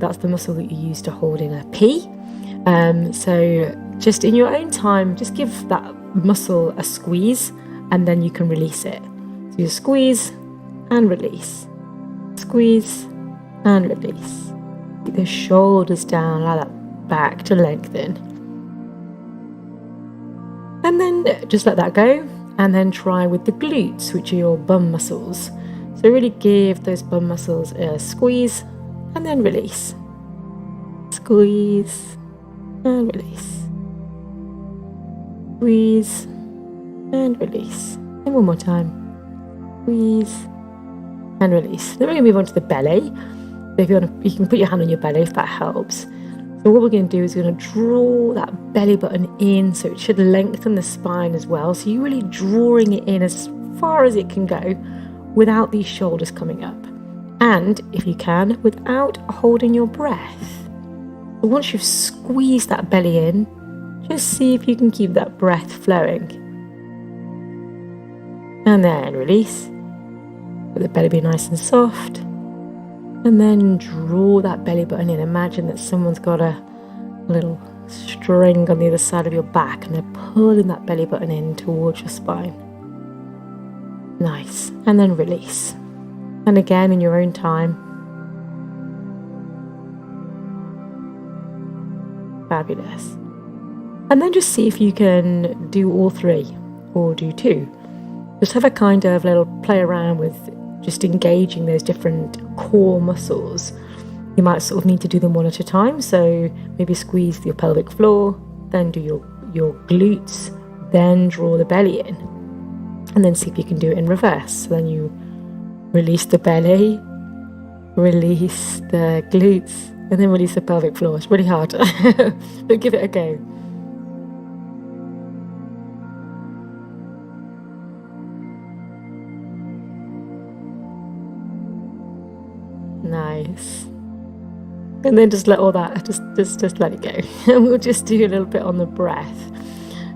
That's the muscle that you use to hold in a P. So just in your own time, just give that muscle a squeeze, and then you can release it. So you squeeze and release, squeeze and release. Keep the shoulders down, allow that back to lengthen. And then just let that go, and then try with the glutes, which are your bum muscles. So really give those bum muscles a squeeze and then release. Squeeze and release. Squeeze and release. And one more time. Squeeze and release. Then we're going to move on to the belly. So if you want to, you can put your hand on your belly if that helps. So what we're going to do is we're going to draw that belly button in, so it should lengthen the spine as well. So you're really drawing it in as far as it can go without these shoulders coming up. And if you can, without holding your breath. So once you've squeezed that belly in, just see if you can keep that breath flowing. And then release. Let the belly be nice and soft. And then draw that belly button in. Imagine that someone's got a little string on the other side of your back and they're pulling that belly button in towards your spine. Nice. And then release. And again in your own time. Fabulous. And then just see if you can do all three or do two. Just have a kind of little play around with just engaging those different core muscles. You might sort of need to do them one at a time. So maybe squeeze your pelvic floor, then do your glutes, then draw the belly in. And then see if you can do it in reverse. So then you release the belly, release the glutes, and then release the pelvic floor. It's really hard, but give it a go. Nice. And then just let all that, just let it go. And we'll just do a little bit on the breath.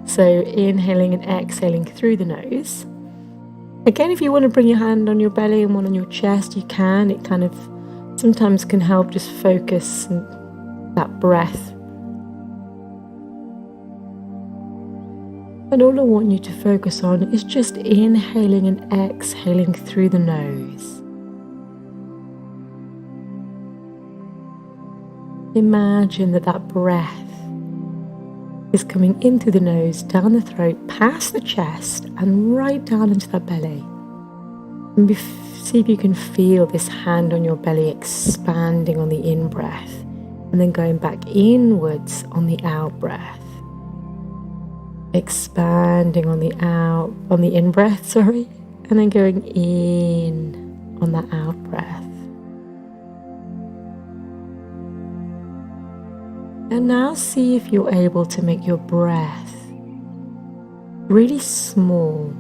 So inhaling and exhaling through the nose. Again, if you want to bring your hand on your belly and one on your chest, you can. It kind of sometimes can help just focus that breath. And all I want you to focus on is just inhaling and exhaling through the nose. Imagine that breath is coming in through the nose, down the throat, past the chest, and right down into that belly. And see if you can feel this hand on your belly expanding on the in-breath, and then going back inwards on the out-breath. Expanding on the in-breath, and then going in on the out-breath. And now see if you're able to make your breath really small,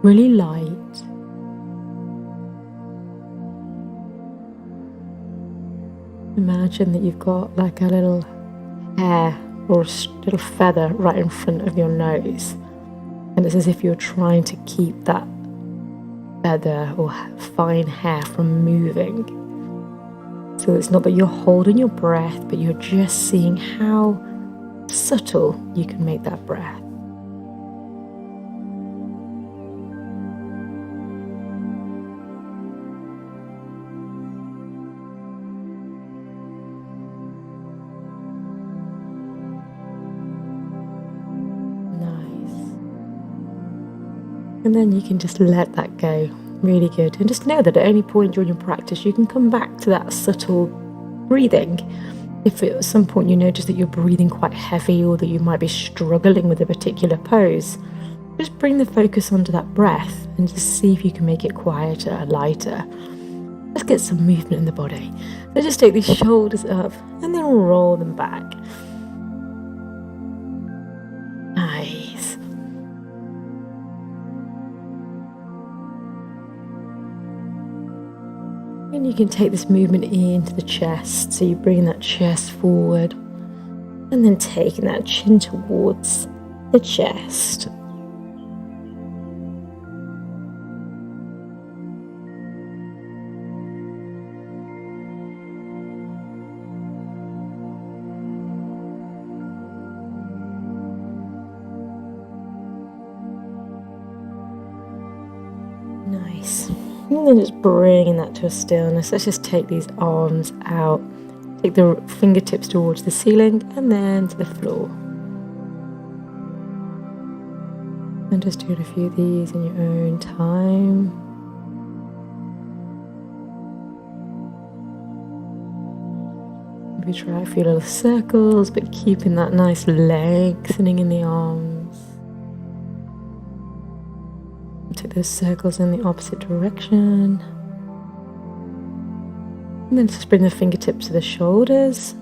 really light. Imagine that you've got like a little hair or a little feather right in front of your nose. And it's as if you're trying to keep that feather or fine hair from moving. So it's not that you're holding your breath, but you're just seeing how subtle you can make that breath. Nice. And then you can just let that go. Really good. And just know that at any point during your practice, you can come back to that subtle breathing. If at some point you notice that you're breathing quite heavy or that you might be struggling with a particular pose, just bring the focus onto that breath and just see if you can make it quieter, lighter. Let's get some movement in the body. So just take these shoulders up and then roll them back. Nice. And you can take this movement into the chest. So you bring that chest forward and then taking that chin towards the chest. And then just bringing that to a stillness. Let's just take these arms out. Take the fingertips towards the ceiling and then to the floor. And just doing a few of these in your own time. Maybe try a few little circles, but keeping that nice lengthening in the arms. Take those circles in the opposite direction. And then just bring the fingertips to the shoulders.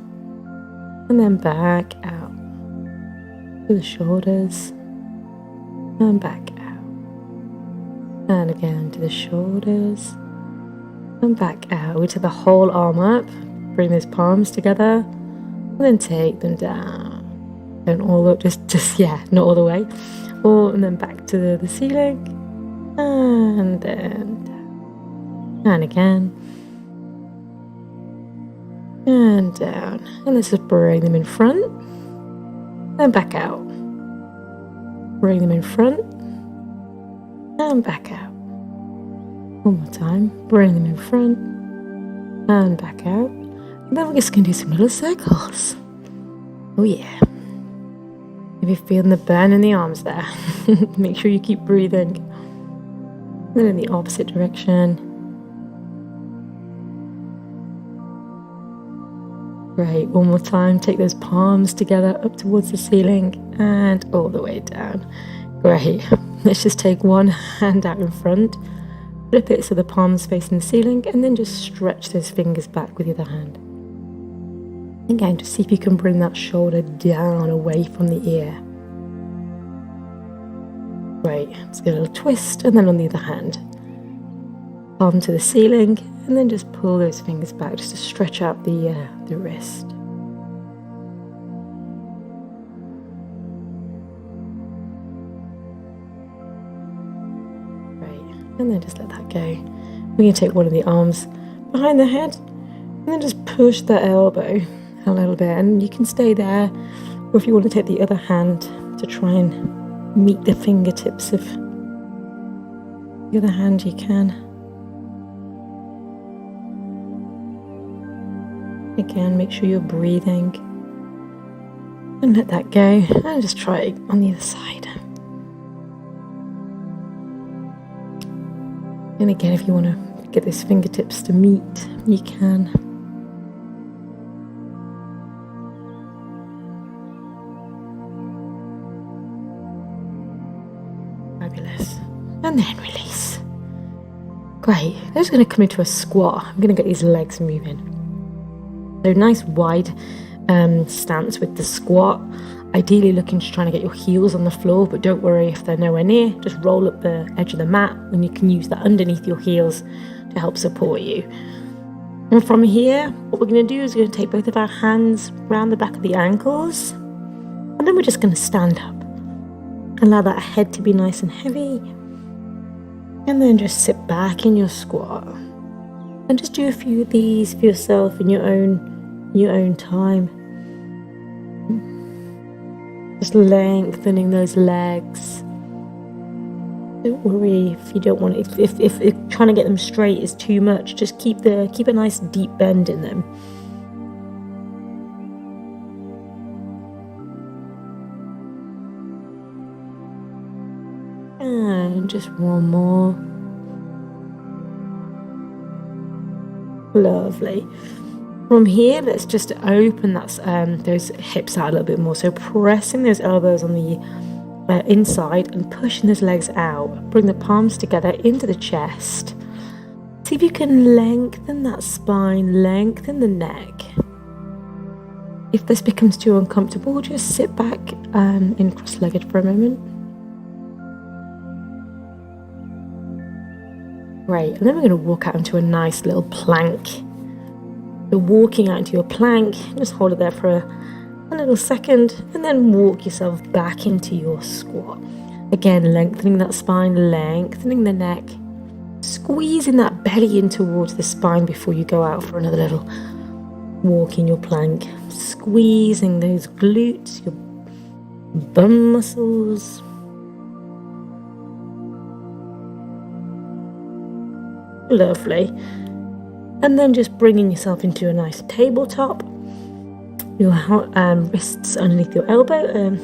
And then back out. To the shoulders. And back out. And again to the shoulders. And back out. We take the whole arm up. Bring those palms together. And then take them down. Don't all the not all the way. And then back to the ceiling. And then down. And again. And down. And let's just bring them in front. And back out. Bring them in front. And back out. One more time. Bring them in front. And back out. And then we're just going to do some little circles. Oh yeah. Maybe feeling the burn in the arms there. Make sure you keep breathing. And then in the opposite direction. Great. One more time. Take those palms together up towards the ceiling and all the way down. Great. Let's just take one hand out in front. Flip it so the palms facing the ceiling and then just stretch those fingers back with the other hand. Again, just see if you can bring that shoulder down away from the ear. Great. Let's get a little twist and then on the other hand. Palm to the ceiling and then just pull those fingers back just to stretch out the wrist. Great. And then just let that go. We're going to take one of the arms behind the head and then just push the elbow a little bit, and you can stay there, or if you want to take the other hand to try and meet the fingertips of the other hand, you can. Again, make sure you're breathing and let that go, and just try it on the other side. And again, if you want to get those fingertips to meet, you can. Fabulous. And then release. Great. I'm just going to come into a squat. I'm going to get these legs moving. So nice wide stance with the squat. Ideally looking to try and get your heels on the floor, but don't worry if they're nowhere near. Just roll up the edge of the mat and you can use that underneath your heels to help support you. And from here, what we're going to do is we're going to take both of our hands around the back of the ankles, and then we're just going to stand up. Allow that head to be nice and heavy, and then just sit back in your squat and just do a few of these for yourself in your own time. Just lengthening those legs. Don't worry if you don't want it. If trying to get them straight is too much, just keep a nice deep bend in them. And just one more. Lovely. From here, let's just open those hips out a little bit more. So pressing those elbows on the inside and pushing those legs out. Bring the palms together into the chest. See if you can lengthen that spine, lengthen the neck. If this becomes too uncomfortable, just sit back in cross-legged for a moment. Great, and then we're going to walk out into a nice little plank. So walking out into your plank, just hold it there for a little second, and then walk yourself back into your squat. Again, lengthening that spine, lengthening the neck, squeezing that belly in towards the spine before you go out for another little walk in your plank. Squeezing those glutes, your bum muscles. Lovely. And then just bringing yourself into a nice tabletop. Your wrists underneath your elbow.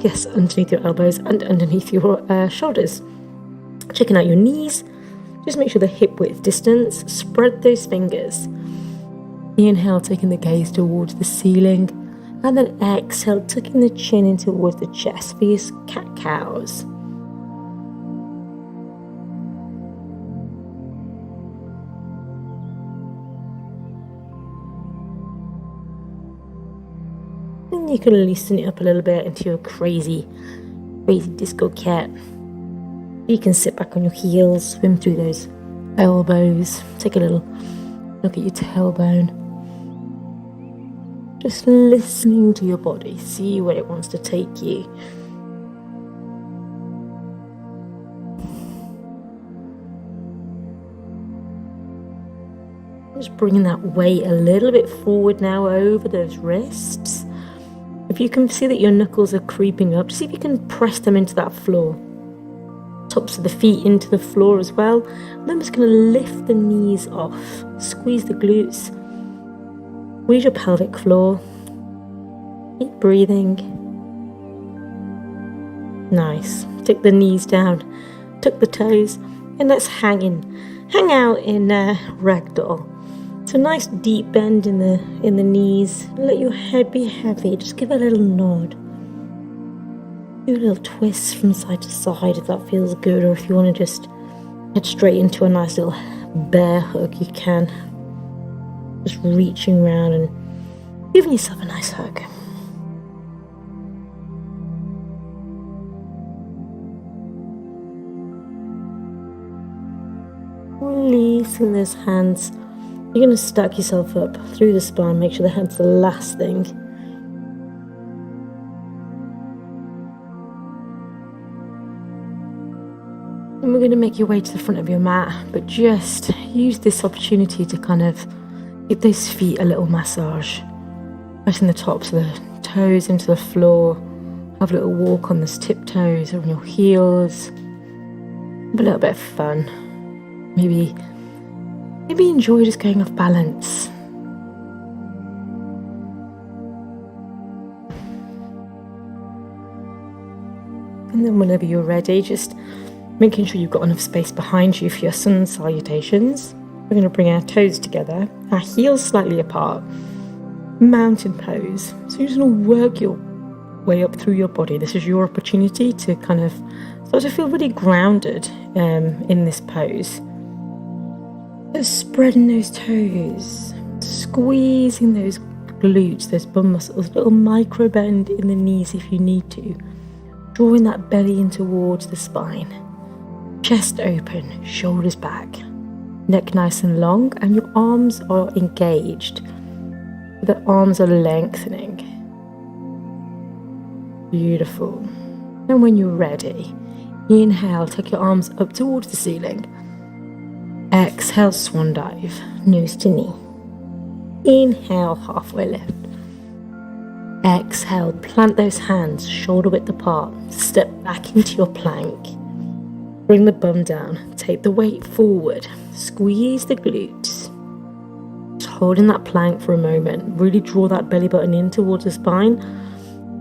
Yes, underneath your elbows and underneath your shoulders. Checking out your knees. Just make sure the hip width distance. Spread those fingers. Inhale, taking the gaze towards the ceiling. And then exhale, tucking the chin in towards the chest for your cat-cows. And you can loosen it up a little bit into your crazy disco cat. You can sit back on your heels, swim through those elbows, take a little look at your tailbone. Just listening to your body, see where it wants to take you. Just bringing that weight a little bit forward now over those wrists. If you can see that your knuckles are creeping up, see if you can press them into that floor. Tops of the feet into the floor as well. And I'm just going to lift the knees off. Squeeze the glutes. Squeeze your pelvic floor. Keep breathing. Nice. Take the knees down. Tuck the toes. And let's hang out in ragdoll. So nice deep bend in the knees. Let your head be heavy. Just give a little nod. Do a little twist from side to side if that feels good, or if you want to just head straight into a nice little bear hug, you can. Just reaching around and giving yourself a nice hug. Releasing those hands. You're going to stack yourself up through the spine. Make sure the head's the last thing. And we're going to make your way to the front of your mat, but just use this opportunity to kind of give those feet a little massage. Pressing the tops of the toes into the floor. Have a little walk on the tiptoes or on your heels. Have a little bit of fun. Maybe enjoy just going off balance. And then whenever you're ready, just making sure you've got enough space behind you for your sun salutations. We're going to bring our toes together, our heels slightly apart. Mountain pose. So you're just going to work your way up through your body. This is your opportunity to kind of start to feel really grounded in this pose. Just spreading those toes, squeezing those glutes, those bum muscles, little micro bend in the knees if you need to. Drawing that belly in towards the spine. Chest open, shoulders back. Neck nice and long, and your arms are engaged. The arms are lengthening. Beautiful. And when you're ready, inhale, take your arms up towards the ceiling. Exhale, swan dive, nose to knee. Inhale, halfway lift. Exhale, plant those hands shoulder width apart. Step back into your plank. Bring the bum down. Take the weight forward. Squeeze the glutes. Just holding that plank for a moment. Really draw that belly button in towards the spine.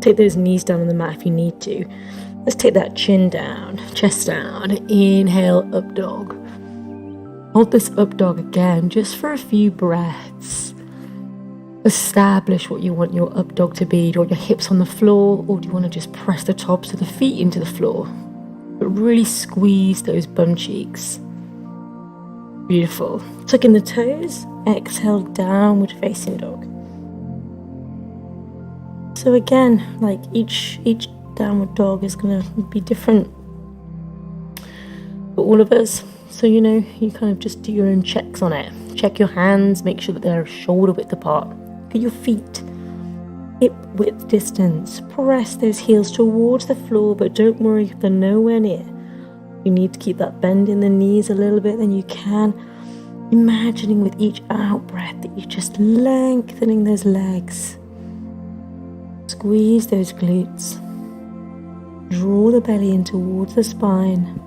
Take those knees down on the mat if you need to. Let's take that chin down, chest down. Inhale, up dog. Hold this up dog again, just for a few breaths. Establish what you want your up dog to be. Do you want your hips on the floor, or do you want to just press the tops of the feet into the floor? But really squeeze those bum cheeks. Beautiful. Tuck in the toes. Exhale, downward facing dog. So again, like each downward dog is going to be different for all of us. So, you know, you kind of just do your own checks on it. Check your hands, make sure that they're shoulder width apart. Look at your feet. Hip width distance. Press those heels towards the floor, but don't worry if they're nowhere near. You need to keep that bend in the knees a little bit, then you can. Imagining with each out breath that you're just lengthening those legs. Squeeze those glutes. Draw the belly in towards the spine.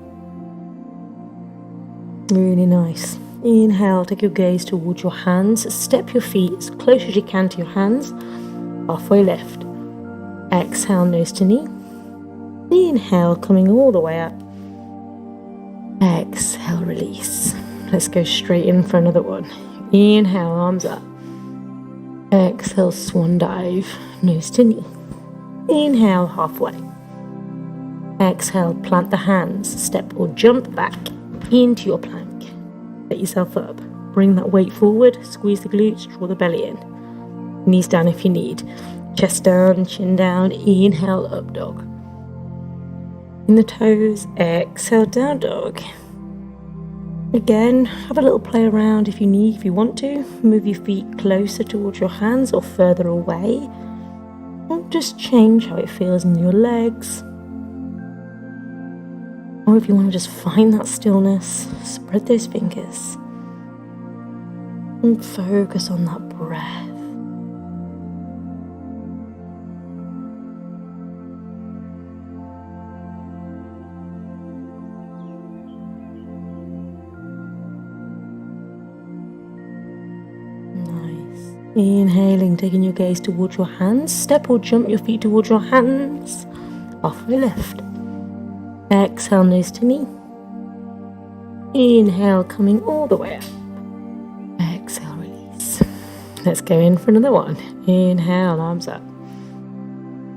Really nice. Inhale, take your gaze towards your hands. Step your feet as close as you can to your hands. Halfway lift. Exhale, nose to knee. Inhale, coming all the way up. Exhale, release. Let's go straight in for another one. Inhale, arms up. Exhale, swan dive, nose to knee. Inhale, halfway. Exhale, plant the hands. Step or jump back into your plank. Get yourself up. Bring that weight forward. Squeeze the glutes, draw the belly in. Knees down if you need. Chest down, chin down. Inhale, up dog. In the toes, exhale, down dog. Again, have a little play around if you need, if you want to. Move your feet closer towards your hands or further away. Or just change how it feels in your legs. Or if you want to just find that stillness, spread those fingers. And focus on that breath. Inhaling, taking your gaze towards your hands. Step or jump your feet towards your hands. Halfway lift. Exhale, nose to knee. Inhale, coming all the way up. Exhale, release. Let's go in for another one. Inhale, arms up.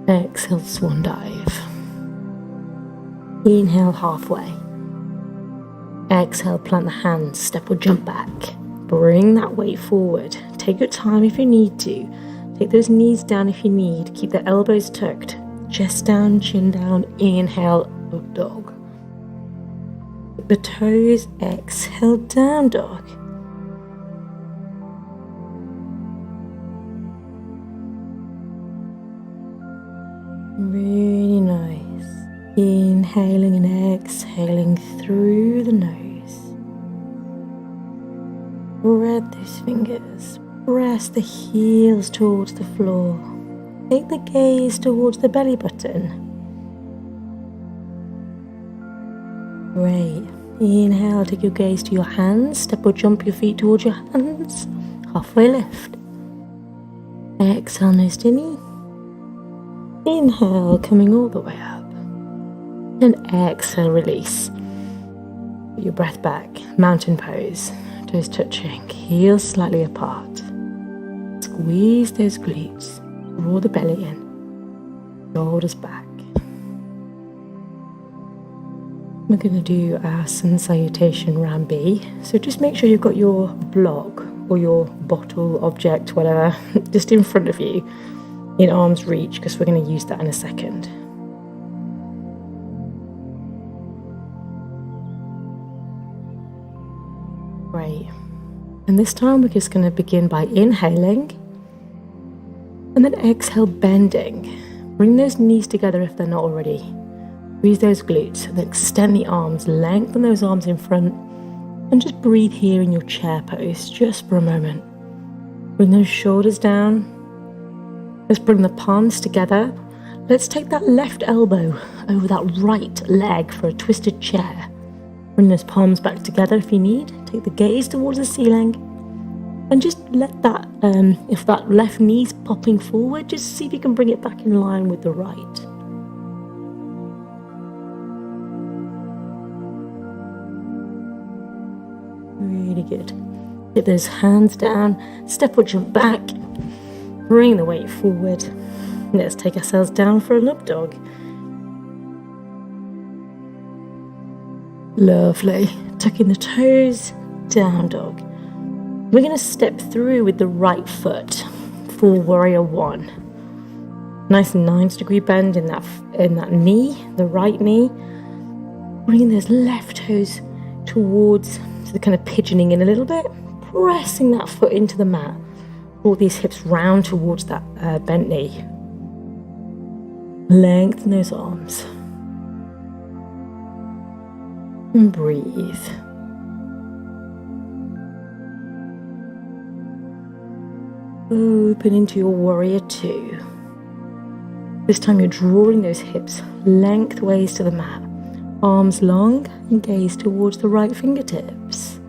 Exhale, swan dive. Inhale, halfway. Exhale, plant the hands. Step or jump back. Bring that weight forward. Take your time if you need to. Take those knees down if you need. Keep the elbows tucked. Chest down, chin down. Inhale, up dog. The toes, exhale, down dog. Really nice. Inhaling and exhaling through the nose. Spread those fingers. Press the heels towards the floor. Take the gaze towards the belly button. Great. Inhale, take your gaze to your hands. Step or jump your feet towards your hands. Halfway lift. Exhale, nose to knee. Inhale, coming all the way up. And exhale, release. Put your breath back. Mountain pose. Toes touching, heels slightly apart. Squeeze those glutes, draw the belly in, shoulders back. We're going to do our sun salutation round B. So just make sure you've got your block or your bottle, object, whatever, just in front of you in arm's reach, because we're going to use that in a second. Great. And this time we're just going to begin by inhaling and then exhale, bending. Bring those knees together if they're not already. Squeeze those glutes and then extend the arms, lengthen those arms in front, and just breathe here in your chair pose just for a moment. Bring those shoulders down. Let's bring the palms together. Let's take that left elbow over that right leg for a twisted chair. Bring those palms back together if you need. Take the gaze towards the ceiling. And just let that, if that left knee's popping forward, just see if you can bring it back in line with the right. Really good. Get those hands down. Step or jump back. Bring the weight forward. Let's take ourselves down for an up dog. Lovely. Tucking the toes, down dog. We're going to step through with the right foot for warrior one. Nice 90-degree bend in that knee, the right knee. Bringing those left toes towards, so they're kind of pigeoning in a little bit. Pressing that foot into the mat. Pull these hips round towards that bent knee. Lengthen those arms. And breathe. Open into your warrior two. This time you're drawing those hips lengthways to the mat. Arms long and gaze towards the right fingertips.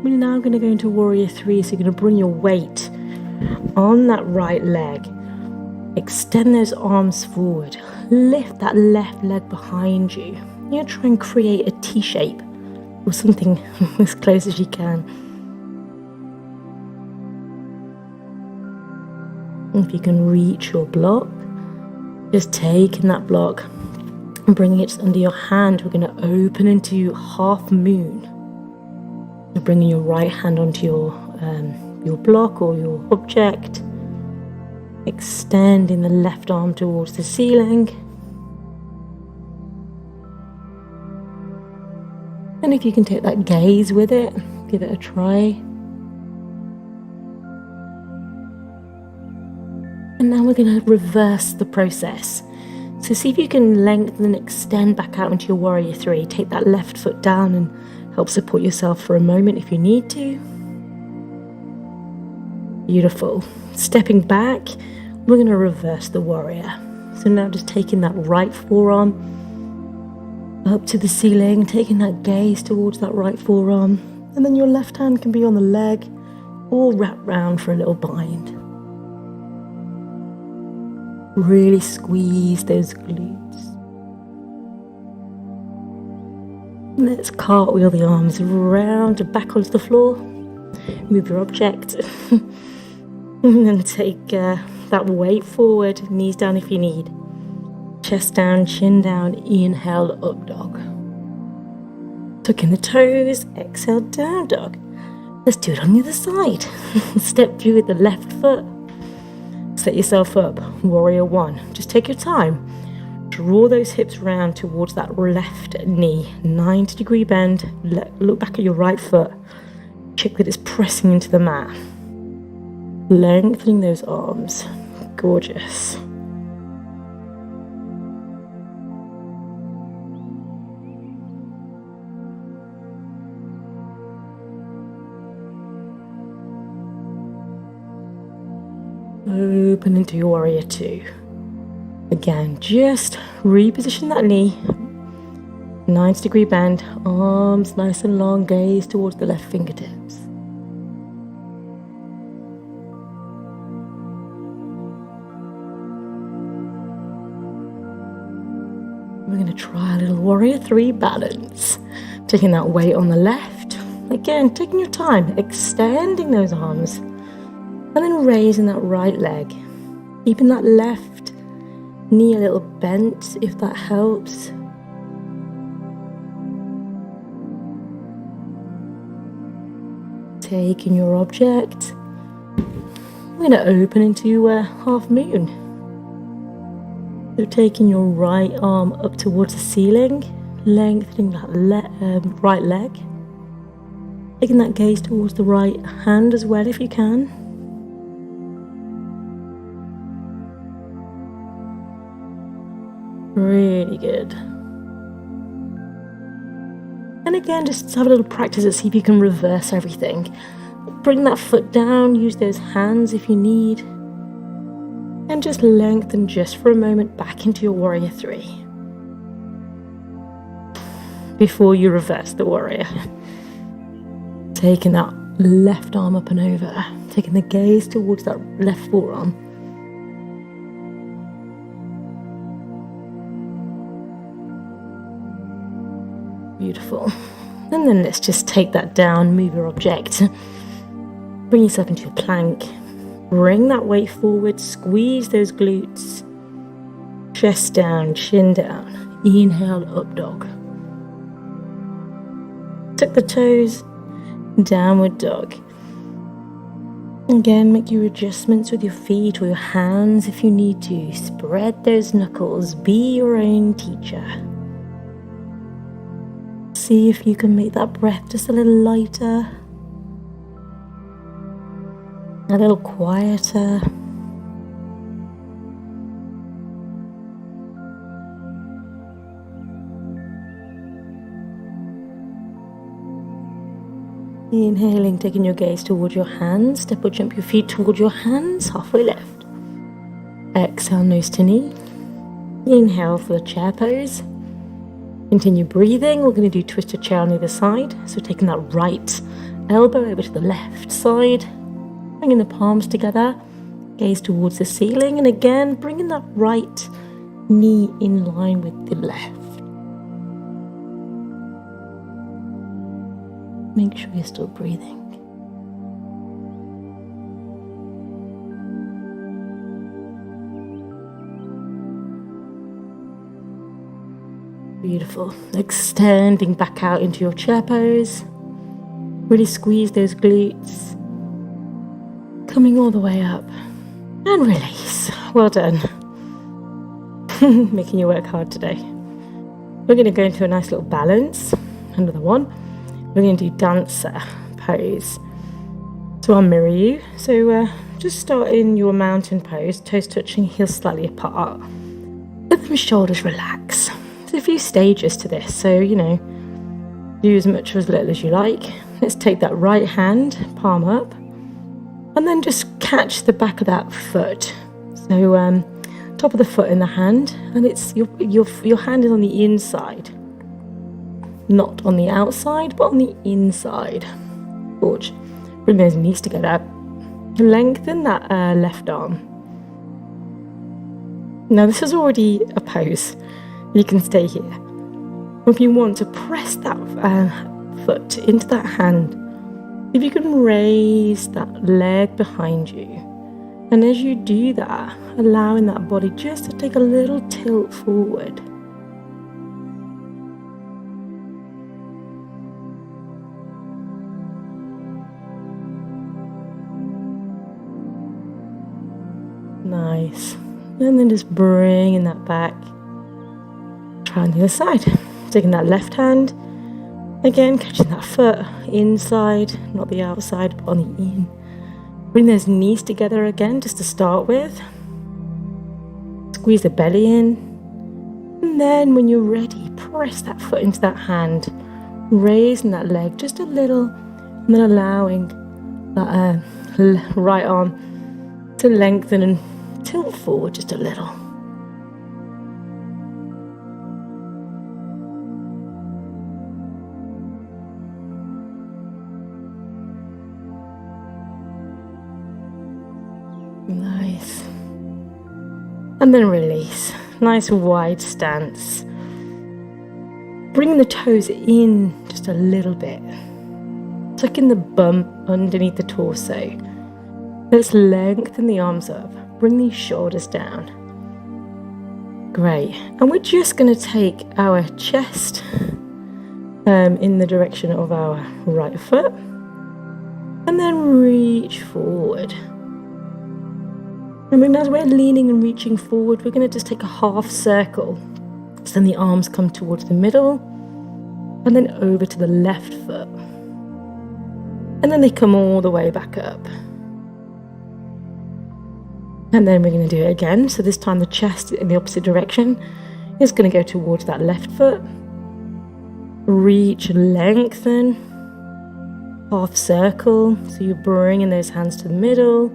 We're now going to go into warrior 3. So you're going to bring your weight on that right leg. Extend those arms forward. Lift that left leg behind you. You're going to try and create a T shape or something as close as you can. If you can reach your block, just taking that block and bringing it under your hand. We're going to open into half moon. You're bringing your right hand onto your block or your object, extending the left arm towards the ceiling. And if you can take that gaze with it, give it a try. And now we're going to reverse the process. So see if you can lengthen and extend back out into your warrior 3. Take that left foot down and help support yourself for a moment if you need to. Beautiful. Stepping back, we're going to reverse the warrior. So now just taking that right forearm up to the ceiling, taking that gaze towards that right forearm, and then your left hand can be on the leg, all wrapped round for a little bind. Really squeeze those glutes. Let's cartwheel the arms round and back onto the floor. Move your object. And then take that weight forward, knees down if you need. Chest down, chin down, inhale, up dog. Tuck in the toes, exhale, down dog. Let's do it on the other side. Step through with the left foot. Set yourself up, warrior 1. Just take your time. Draw those hips round towards that left knee. 90-degree bend. Look back at your right foot. Check that it's pressing into the mat. Lengthening those arms. Gorgeous. Open into your warrior 2. Again, just reposition that knee. 90-degree bend, arms nice and long, gaze towards the left fingertips. We're going to try a little warrior 3 balance. Taking that weight on the left. Again, taking your time, extending those arms. And then raising that right leg. Keeping that left knee a little bent if that helps. Taking your object. We're going to open into half moon. So taking your right arm up towards the ceiling, lengthening that right leg. Taking that gaze towards the right hand as well if you can. Really good. And again, just have a little practice and see if you can reverse everything. Bring that foot down, use those hands if you need. And just lengthen just for a moment back into your warrior 3. Before you reverse the warrior. Taking that left arm up and over. Taking the gaze towards that left forearm. Beautiful. And then let's just take that down, move your object. Bring yourself into a plank. Bring that weight forward, squeeze those glutes. Chest down, chin down. Inhale, up dog. Tuck the toes, downward dog. Again, make your adjustments with your feet or your hands if you need to. Spread those knuckles, be your own teacher. See if you can make that breath just a little lighter, a little quieter. Inhaling, taking your gaze towards your hands. Step or jump your feet towards your hands, halfway lift. Exhale, nose to knee. Inhale for the chair pose. Continue breathing. We're going to do twisted chair on the other side. So taking that right elbow over to the left side, bringing the palms together, gaze towards the ceiling, and again bringing that right knee in line with the left. Make sure you're still breathing. Beautiful. Extending back out into your chair pose. Really squeeze those glutes. Coming all the way up. And release. Well done. Making you work hard today. We're going to go into a nice little balance. Another one. We're going to do dancer pose. So I'll mirror you. So just start in your mountain pose. Toes touching, heels slightly apart. Let the shoulders relax. There's a few stages to this, so do as much or as little as you like. Let's take that right hand, palm up, and then just catch the back of that foot. So top of the foot in the hand, and it's your hand is on the inside, not on the outside, but on the inside. Gorge. Bring those knees together. Lengthen that left arm. Now this is already a pose. You can stay here. If you want to press that foot into that hand, if you can raise that leg behind you, and as you do that, allowing that body just to take a little tilt forward. Nice. And then just bringing that back. Try on the other side. Taking that left hand. Again, catching that foot inside, not the outside, but on the in. Bring those knees together again, just to start with. Squeeze the belly in. And then when you're ready, press that foot into that hand. Raising that leg just a little. And then allowing that right arm to lengthen and tilt forward just a little. Nice. And then release. Nice wide stance. Bring the toes in just a little bit. Tucking the bum underneath the torso. Let's lengthen the arms up. Bring these shoulders down. Great. And we're just going to take our chest in the direction of our right foot. And then reach forward. And as we're leaning and reaching forward, we're going to just take a half circle. So then the arms come towards the middle, and then over to the left foot. And then they come all the way back up. And then we're going to do it again. So this time the chest in the opposite direction is going to go towards that left foot. Reach and lengthen. Half circle. So you're bringing those hands to the middle.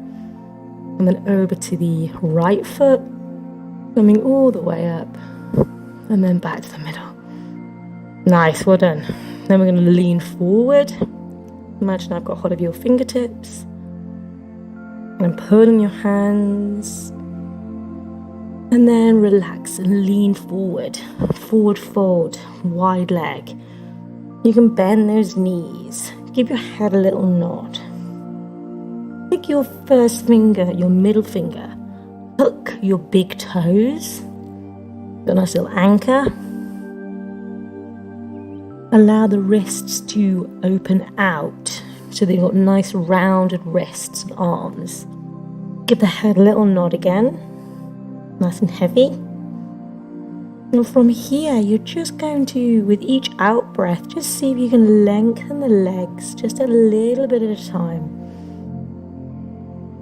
And then over to the right foot, coming all the way up, and then back to the middle. Nice, well done. Then we're going to lean forward. Imagine I've got hold of your fingertips. And pull in your hands. And then relax and lean forward. Forward fold, wide leg. You can bend those knees. Give your head a little nod. Take your first finger, your middle finger, hook your big toes, got a nice little anchor. Allow the wrists to open out so that you've got nice rounded wrists and arms. Give the head a little nod again, nice and heavy. And from here, you're just going to, with each out breath, just see if you can lengthen the legs just a little bit at a time.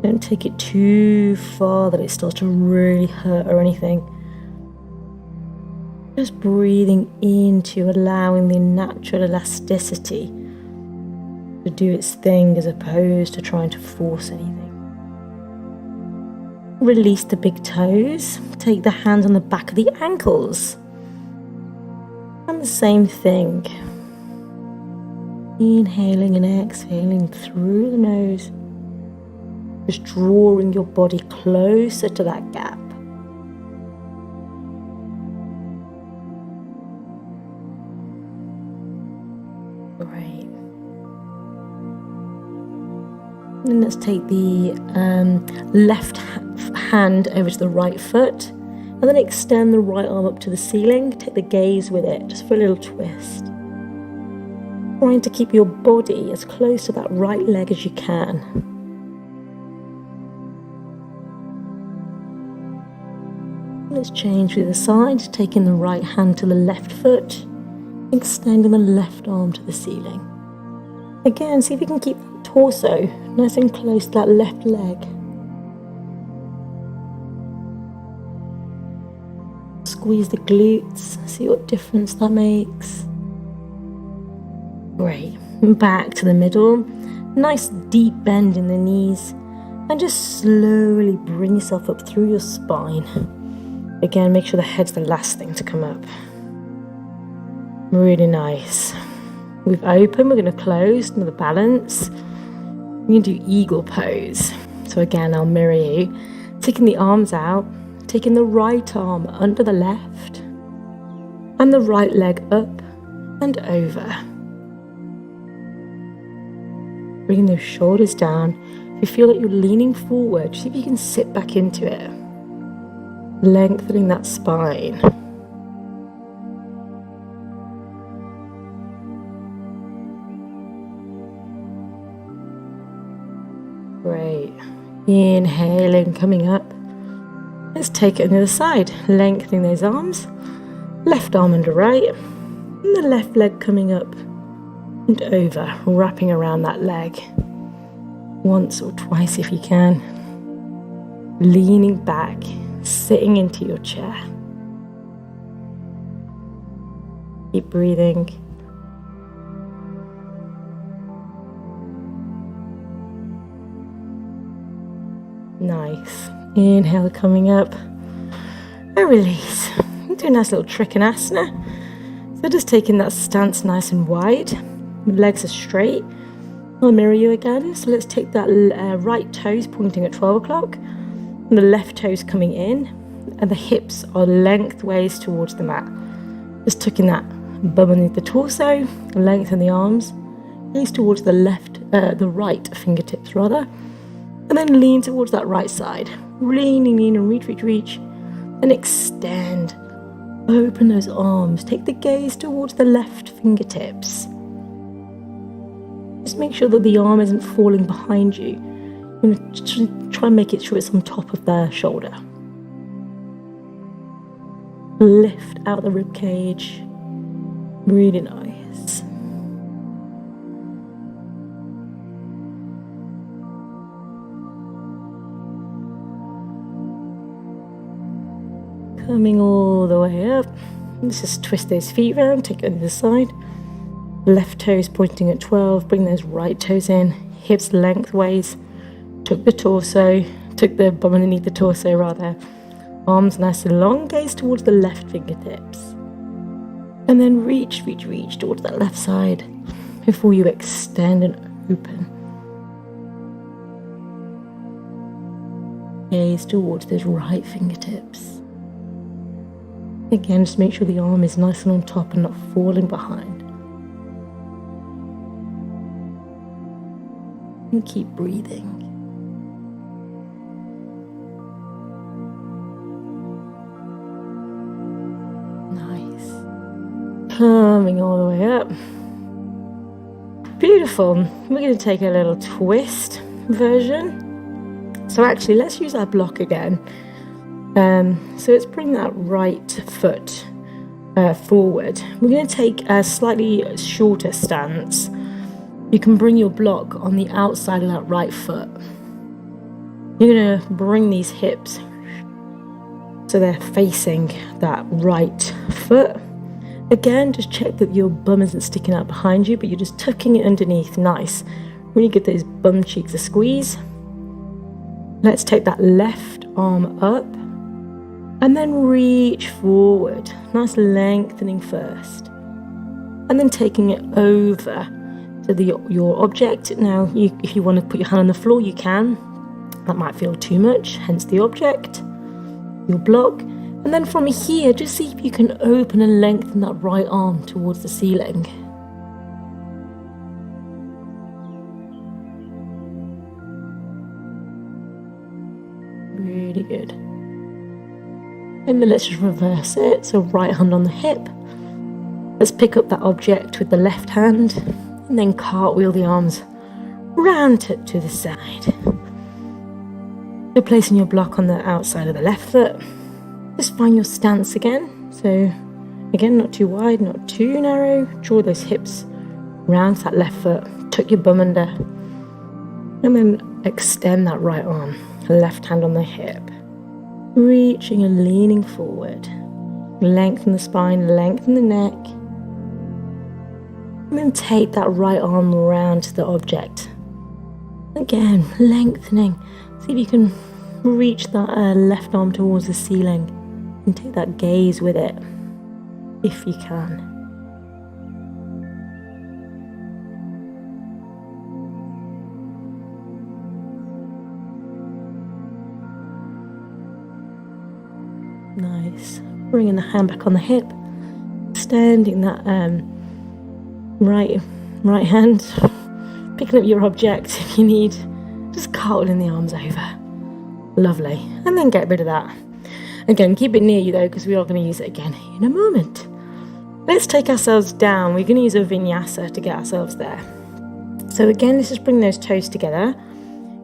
Don't take it too far that it starts to really hurt or anything. Just breathing into allowing the natural elasticity to do its thing as opposed to trying to force anything. Release the big toes. Take the hands on the back of the ankles. And the same thing. Inhaling and exhaling through the nose. Just drawing your body closer to that gap. Great. And let's take the left hand over to the right foot, and then extend the right arm up to the ceiling. Take the gaze with it, just for a little twist. Trying to keep your body as close to that right leg as you can. Let's change to the side, taking the right hand to the left foot, extending the left arm to the ceiling. Again, see if you can keep that torso nice and close to that left leg. Squeeze the glutes, see what difference that makes. Great. Back to the middle. Nice deep bend in the knees. And just slowly bring yourself up through your spine. Again, make sure the head's the last thing to come up. Really nice. We've opened, we're going to close, another balance. We're going to do eagle pose. So again, I'll mirror you. Taking the arms out, taking the right arm under the left, and the right leg up and over. Bringing those shoulders down. If you feel like you're leaning forward, see if you can sit back into it. Lengthening that spine. Great. Inhaling, coming up. Let's take it on the other side. Lengthening those arms. Left arm under right. And the left leg coming up and over, wrapping around that leg. Once or twice if you can. Leaning back, sitting into your chair. Keep breathing. Nice. Inhale, coming up. And release. Do a nice little trikonasana. So just taking that stance nice and wide. Legs are straight. I'll mirror you again. So let's take that right toes pointing at 12 o'clock. And the left toes coming in. And the hips are lengthways towards the mat. Just tucking that bum underneath the torso. Lengthen the arms. Gaze towards the right fingertips rather. And then lean towards that right side. Lean and reach. And extend. Open those arms. Take the gaze towards the left fingertips. Just make sure that the arm isn't falling behind you. You're going to try and make it sure it's on top of the shoulder. Lift out the rib cage. Really nice. Coming all the way up. Let's just twist those feet round, take it on the other side. Left toes pointing at 12, bring those right toes in, hips lengthways. Took the bum underneath the torso rather. Arms nice and long, gaze towards the left fingertips. And then reach towards that left side before you extend and open. Gaze towards those right fingertips. Again, just make sure the arm is nice and on top and not falling behind. And keep breathing. Nice. Coming all the way up. Beautiful. We're going to take a little twist version. So actually, let's use our block again. So let's bring that right foot forward. We're going to take a slightly shorter stance. You can bring your block on the outside of that right foot. You're going to bring these hips so they're facing that right foot. Again, just check that your bum isn't sticking out behind you, but you're just tucking it underneath. Nice. Really get those bum cheeks a squeeze. Let's take that left arm up and then reach forward. Nice lengthening first. And then taking it over to your object. Now, if you want to put your hand on the floor, you can. That might feel too much, hence the object, your block. And then from here, just see if you can open and lengthen that right arm towards the ceiling. Really good. And then let's just reverse it. So right hand on the hip. Let's pick up that object with the left hand and then cartwheel the arms round to the side. So placing your block on the outside of the left foot. Just find your stance again. So again, not too wide, not too narrow. Draw those hips round to that left foot. Tuck your bum under. And then extend that right arm. Left hand on the hip. Reaching and leaning forward. Lengthen the spine, lengthen the neck. And then take that right arm around to the object. Again, lengthening. See if you can reach that left arm towards the ceiling and take that gaze with it, if you can. Nice. Bringing the hand back on the hip, extending that right hand, picking up your object if you need, just cartwheeling the arms over. Lovely. And then get rid of that. Again, keep it near you though, because we are going to use it again in a moment. Let's take ourselves down. We're going to use a vinyasa to get ourselves there. So again, let's just bring those toes together.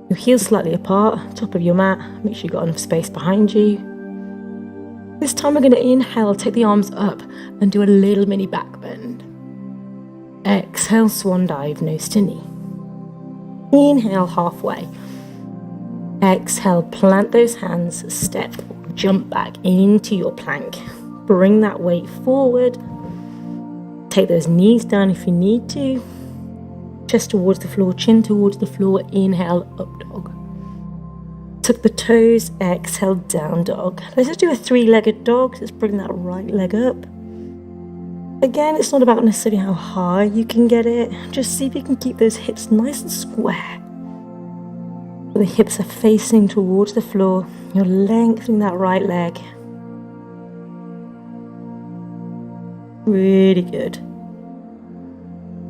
Your heels slightly apart, top of your mat. Make sure you've got enough space behind you. This time we're going to inhale, take the arms up and do a little mini back bend. Exhale, swan dive, nose to knee. Inhale, halfway. Exhale, plant those hands, step, jump back into your plank. Bring that weight forward. Take those knees down if you need to. Chest towards the floor, chin towards the floor. Inhale, up dog. Tuck the toes, exhale, down dog. Let's just do a 3-legged dog. Let's bring that right leg up. Again, it's not about necessarily how high you can get it. Just see if you can keep those hips nice and square. So the hips are facing towards the floor. You're lengthening that right leg. Really good.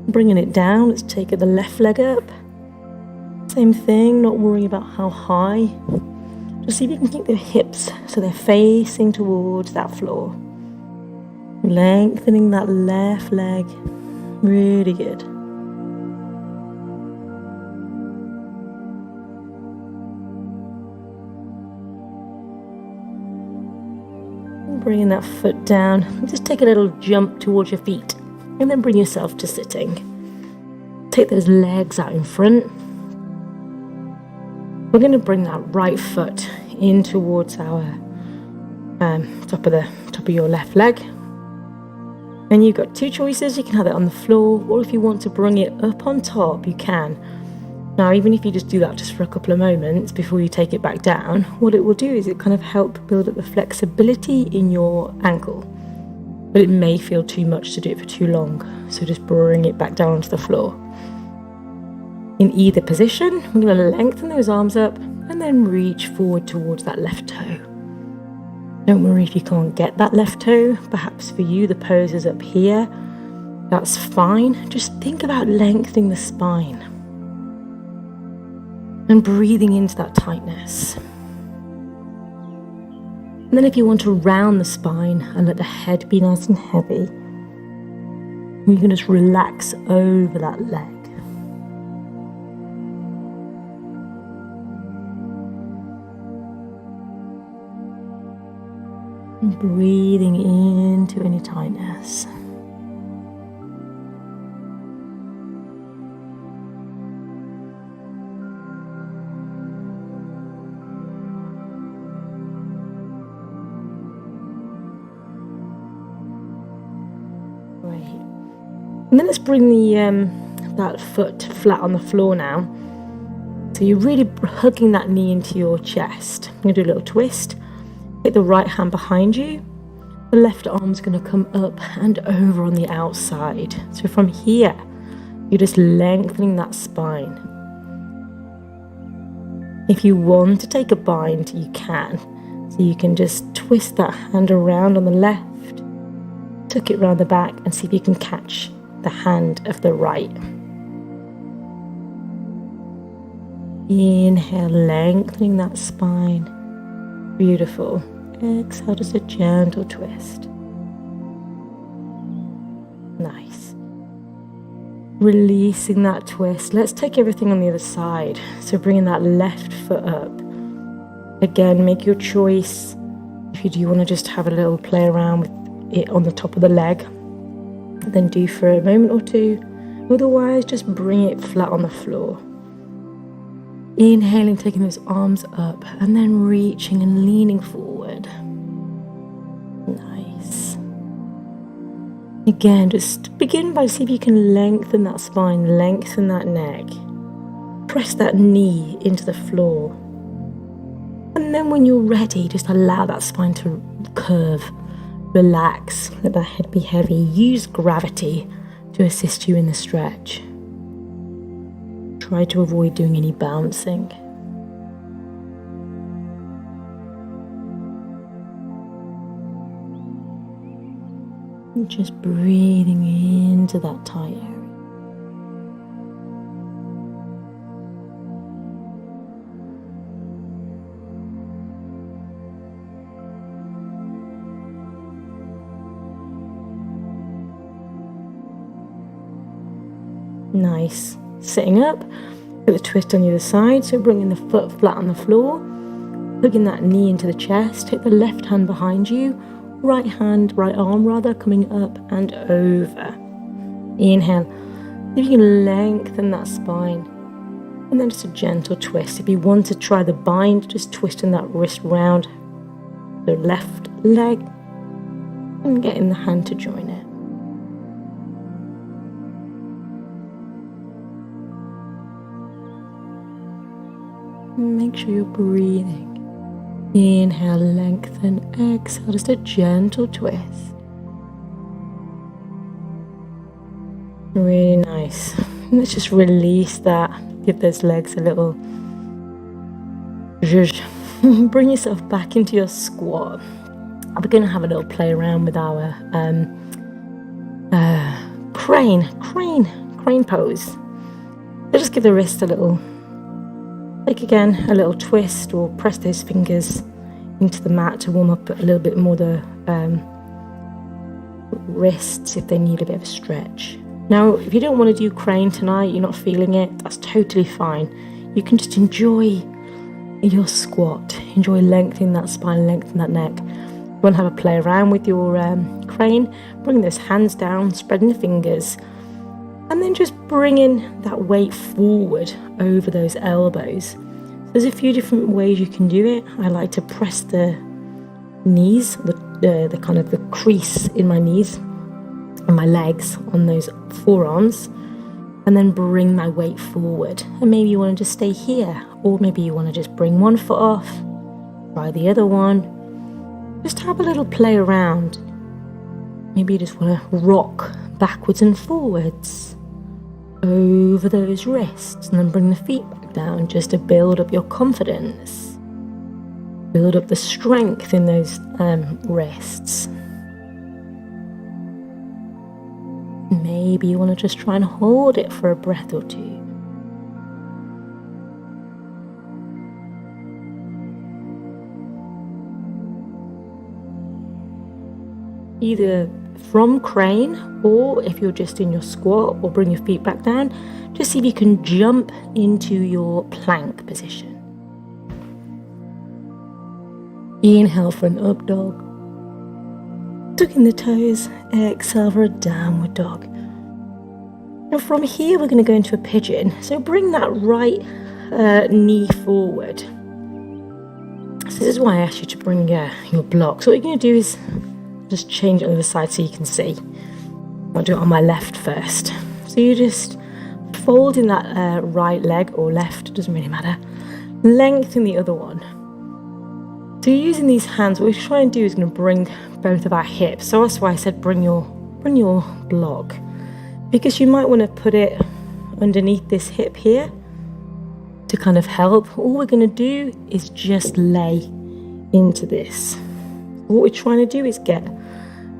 Bringing it down, let's take the left leg up. Same thing, not worrying about how high. Just see if you can keep the hips so they're facing towards that floor. Lengthening that left leg. Really good. Bringing that foot down. Just take a little jump towards your feet and then bring yourself to sitting. Take those legs out in front. We're going to bring that right foot in towards our top of your left leg. And you've got two choices. You can have it on the floor, or if you want to bring it up on top, you can. Now, even if you just do that just for a couple of moments before you take it back down, what it will do is it kind of help build up the flexibility in your ankle. But it may feel too much to do it for too long, so just bring it back down onto the floor. In either position, we're going to lengthen those arms up and then reach forward towards that left toe. Don't worry if you can't get that left toe. Perhaps for you the pose is up here. That's fine. Just think about lengthening the spine and breathing into that tightness. And then if you want to round the spine and let the head be nice and heavy, you can just relax over that leg. And breathing into any tightness. Great. And then let's bring that foot flat on the floor now. So you're really hugging that knee into your chest. I'm going to do a little twist. Take the right hand behind you. The left arm's going to come up and over on the outside. So from here, You're just lengthening that spine. If you want to take a bind, you can. So you can just twist that hand around on the left, tuck it around the back, and see if you can catch the hand of the right. Inhale, lengthening that spine. Beautiful. Exhale, just a gentle twist. Nice. Releasing that twist. Let's take everything on the other side. So bringing that left foot up. Again, make your choice. If you do want to just have a little play around with it on the top of the leg, then do for a moment or two. Otherwise, just bring it flat on the floor. Inhaling, taking those arms up, and then reaching and leaning forward. Nice. Again, just begin by see if you can lengthen that spine, lengthen that neck. Press that knee into the floor. And then when you're ready, just allow that spine to curve. Relax, let that head be heavy. Use gravity to assist you in the stretch. Try to avoid doing any bouncing. And just breathing into that tight area. Nice. Sitting up, with a twist on the other side, so bringing the foot flat on the floor, plugging that knee into the chest, take the left hand behind you, right arm rather, coming up and over. Inhale, if you can lengthen that spine, and then just a gentle twist. If you want to try the bind, just twisting that wrist round the left leg, and getting the hand to join it. Make sure you're breathing. Inhale, lengthen. Exhale, just a gentle twist. Really nice. And let's just release that. Give those legs a little zhuzh. Bring yourself back into your squat. We're going to have a little play around with our crane pose. So just give the wrist a little, like again, a little twist, or press those fingers into the mat to warm up a little bit more the wrists if they need a bit of a stretch. Now, if you don't want to do crane tonight, you're not feeling it, that's totally fine. You can just enjoy your squat, enjoy lengthening that spine, lengthening that neck. You want to have a play around with your crane, bring those hands down, spreading the fingers, and then just bringing that weight forward over those elbows. There's a few different ways you can do it. I like to press the knees, the kind of the crease in my knees and my legs on those forearms, and then bring my weight forward. And maybe you want to just stay here, or maybe you want to just bring one foot off, try the other one. Just have a little play around. Maybe you just want to rock backwards and forwards over those wrists, and then bring the feet back down just to build up your confidence, build up the strength in those wrists. Maybe you want to just try and hold it for a breath or two. Either from crane, or if you're just in your squat, or bring your feet back down, just see if you can jump into your plank position. Inhale for an up dog, tucking the toes, exhale for a downward dog. And from here we're going to go into a pigeon, so bring that right knee forward. So this is why I asked you to bring your block. So what you're going to do is just change it on the side so you can see. I'll do it on my left first. So you just fold in that right leg, or left, doesn't really matter. Lengthen the other one. So you're using these hands, what we're trying to do is going to bring both of our hips. So that's why I said bring your block. Because you might want to put it underneath this hip here to kind of help. All we're going to do is just lay into this. What we're trying to do is get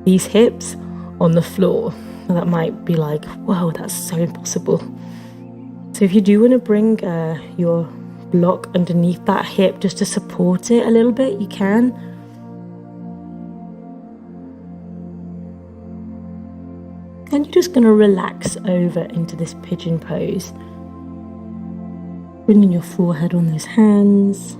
these hips on the floor. Now that might be like, whoa, that's so impossible. So if you do want to bring your block underneath that hip just to support it a little bit, you can. And you're just going to relax over into this pigeon pose. Bringing your forehead on those hands.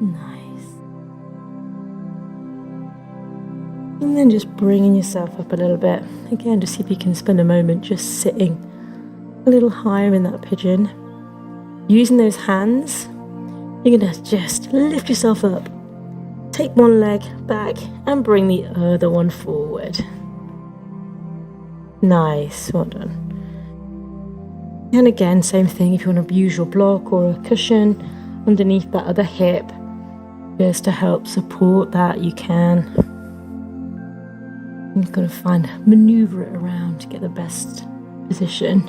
Nice. And then just bringing yourself up a little bit. Again, just see if you can spend a moment just sitting a little higher in that pigeon. Using those hands, you're going to just lift yourself up. Take one leg back and bring the other one forward. Nice, well done. And again, same thing, if you want to use your block or a cushion underneath that other hip, just to help support that, you can. You've got to maneuver it around to get the best position.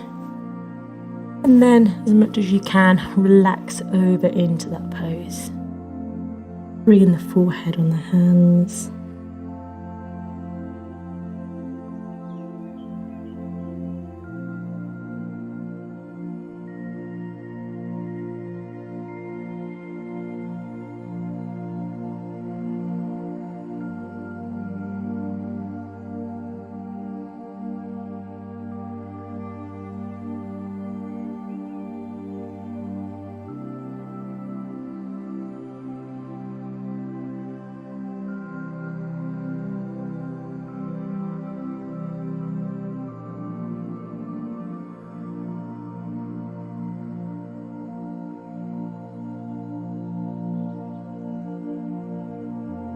And then, as much as you can, relax over into that pose. Bring the forehead on the hands.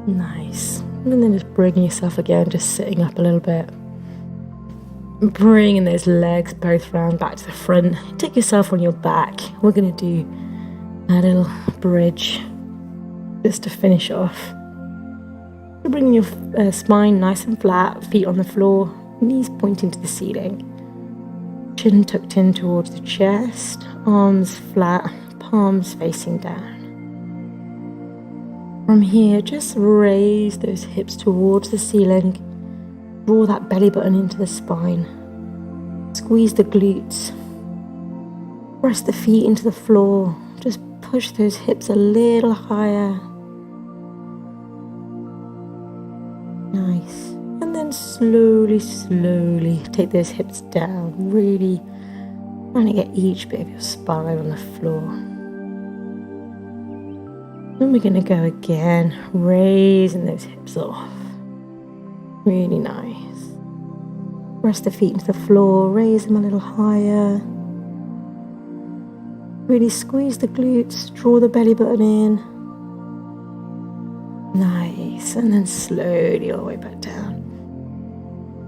Nice. And then just bringing yourself again, just sitting up a little bit. Bringing those legs both round back to the front. Take yourself on your back. We're going to do a little bridge just to finish off. You're bringing your spine nice and flat, feet on the floor, knees pointing to the ceiling. Chin tucked in towards the chest, arms flat, palms facing down. From here, just raise those hips towards the ceiling. Draw that belly button into the spine. Squeeze the glutes. Press the feet into the floor. Just push those hips a little higher. Nice. And then slowly, slowly take those hips down. Really trying to get each bit of your spine on the floor. And we're going to go again, raising those hips off. Really nice. Press the feet into the floor, raise them a little higher. Really squeeze the glutes, draw the belly button in. Nice. And then slowly all the way back down.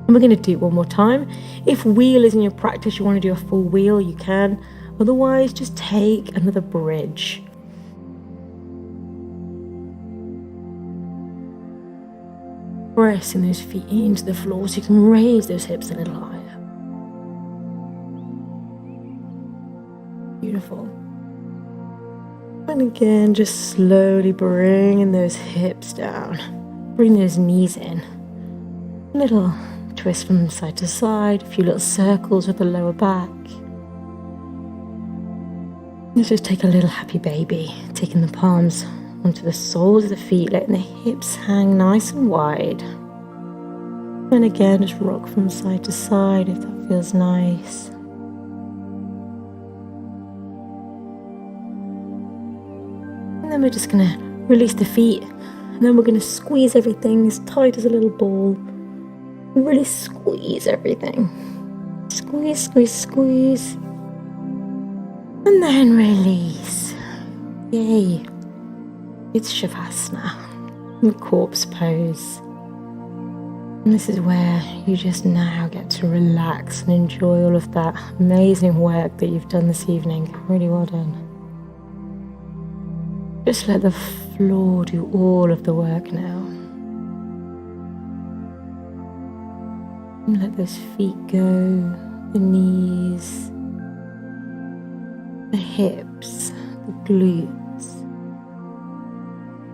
And we're going to do it one more time. If wheel is in your practice, you want to do a full wheel, you can. Otherwise, just take another bridge. Pressing those feet into the floor so you can raise those hips a little higher. Beautiful. And again, just slowly bringing those hips down. Bring those knees in. A little twist from side to side, a few little circles with the lower back. Let's just take a little happy baby, taking the palms onto the soles of the feet, letting the hips hang nice and wide. And again, just rock from side to side if that feels nice. And then we're just going to release the feet. And then we're going to squeeze everything as tight as a little ball. Really squeeze everything. Squeeze, squeeze, squeeze. And then release. Yay. It's Shavasana, corpse pose. And this is where you just now get to relax and enjoy all of that amazing work that you've done this evening. Really well done. Just let the floor do all of the work now. And let those feet go, the knees, the hips, the glutes.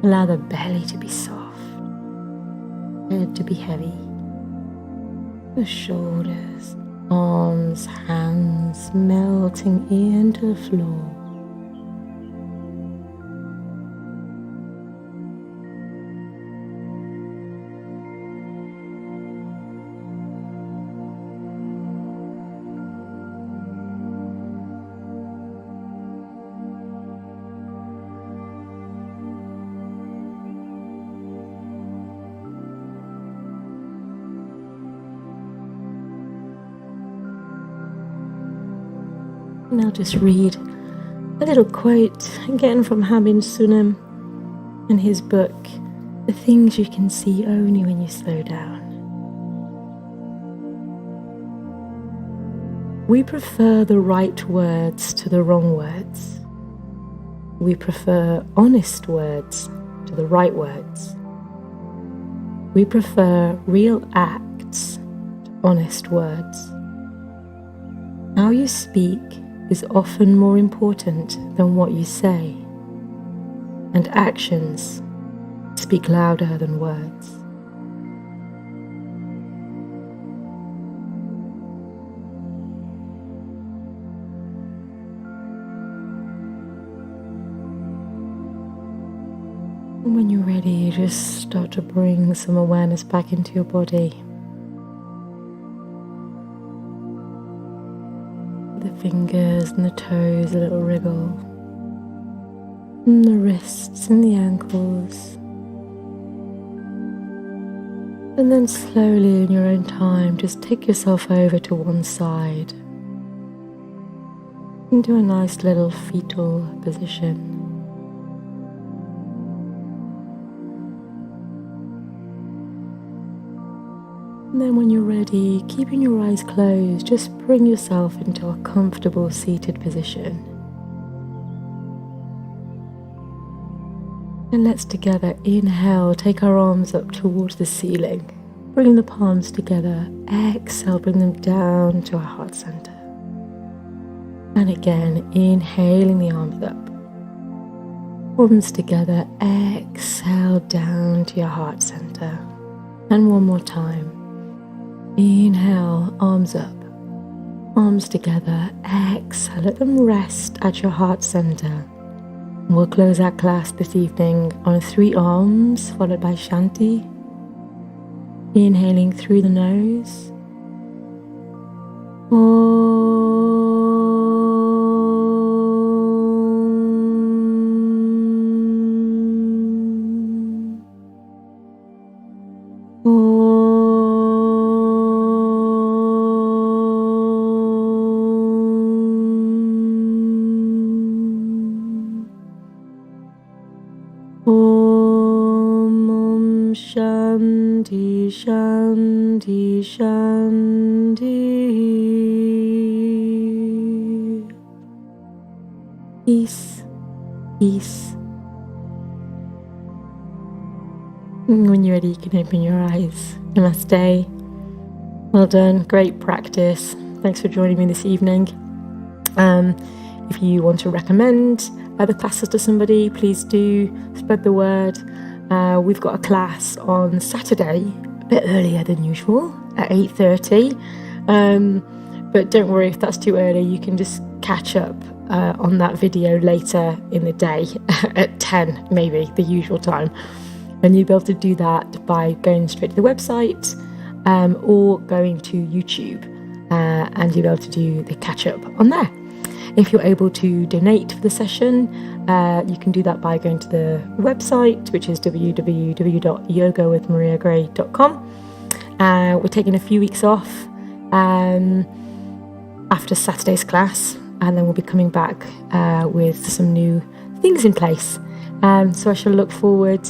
Allow the belly to be soft. Head to be heavy, the shoulders, arms, hands melting into the floor. Now just read a little quote again from Habib Sunim in his book, The Things You Can See Only When You Slow Down. We prefer the right words to the wrong words. We prefer honest words to the right words. We prefer real acts to honest words. How you speak is often more important than what you say, and actions speak louder than words. And when you're ready, you just start to bring some awareness back into your body. The fingers and the toes, a little wriggle, and the wrists and the ankles. And then slowly in your own time, just take yourself over to one side into a nice little fetal position. And then when you're ready, keeping your eyes closed, just bring yourself into a comfortable seated position. And let's together inhale, take our arms up towards the ceiling. Bring the palms together. Exhale, bring them down to our heart center. And again, inhaling the arms up. Palms together. Exhale down to your heart center. And one more time. Inhale, arms up, arms together. Exhale, let them rest at your heart center. We'll close our class this evening on 3 arms, followed by Shanti. Inhaling through the nose. Shanti, Shanti, Shanti. Peace, peace. When you're ready, you can open your eyes. Namaste. Well done. Great practice. Thanks for joining me this evening. If you want to recommend other classes to somebody, please do spread the word. We've got a class on Saturday, a bit earlier than usual, at 8:30. But don't worry if that's too early, you can just catch up on that video later in the day at 10, maybe, the usual time. And you'll be able to do that by going straight to the website or going to YouTube, and you'll be able to do the catch up on there. If you're able to donate for the session, you can do that by going to the website, which is www.yogawithmariagray.com. We're taking a few weeks off after Saturday's class, and then we'll be coming back with some new things in place. So I shall look forward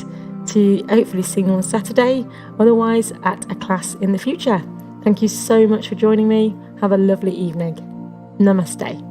to hopefully see you on Saturday, otherwise at a class in the future. Thank you so much for joining me. Have a lovely evening. Namaste.